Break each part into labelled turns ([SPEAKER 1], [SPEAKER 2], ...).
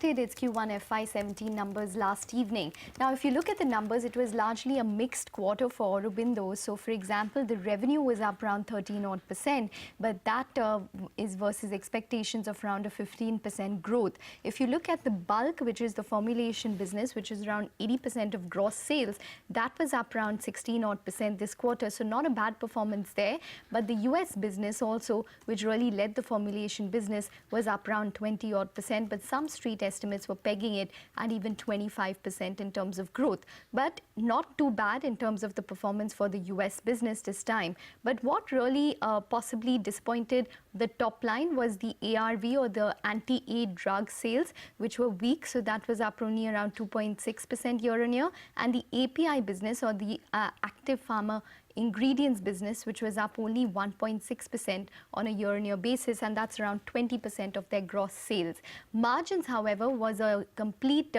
[SPEAKER 1] reported its Q1 FY17 numbers last evening. Now, if you look at the numbers, it was largely a mixed quarter for Aurobindo. So, for example, the revenue was up around 13%, but that is versus expectations of around a 15% growth. If you look at the bulk, which is the formulation business, which is around 80% of gross sales, that was up around 16% this quarter. So, not a bad performance there. But the US business also, which really led the formulation business, was up around 20%, but some street estimates were pegging it at even 25% in terms of growth. But not too bad in terms of the performance for the US business this time. But what really possibly disappointed the top line was the ARV, or the anti-AIDS drug sales, which were weak. So that was up only around 2.6% year on year. And the API business, or the active pharma ingredients business, which was up only 1.6% on a year-on-year basis, and that's around 20% of their gross sales. Margins, however, was a complete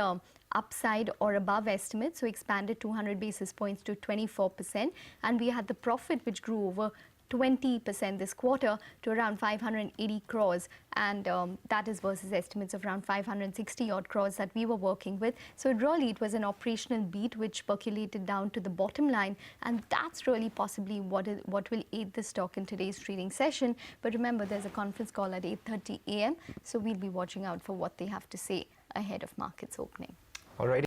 [SPEAKER 1] upside or above estimate, so expanded 200 basis points to 24%, and we had the profit which grew over 20% this quarter to around 580 crores, and that is versus estimates of around 560 odd crores that we were working with. So really it was an operational beat which percolated down to the bottom line, and that's really possibly what will aid the stock in today's trading session. But remember, there's a conference call at 8:30 a.m. so we'll be watching out for what they have to say ahead of markets opening.
[SPEAKER 2] All right.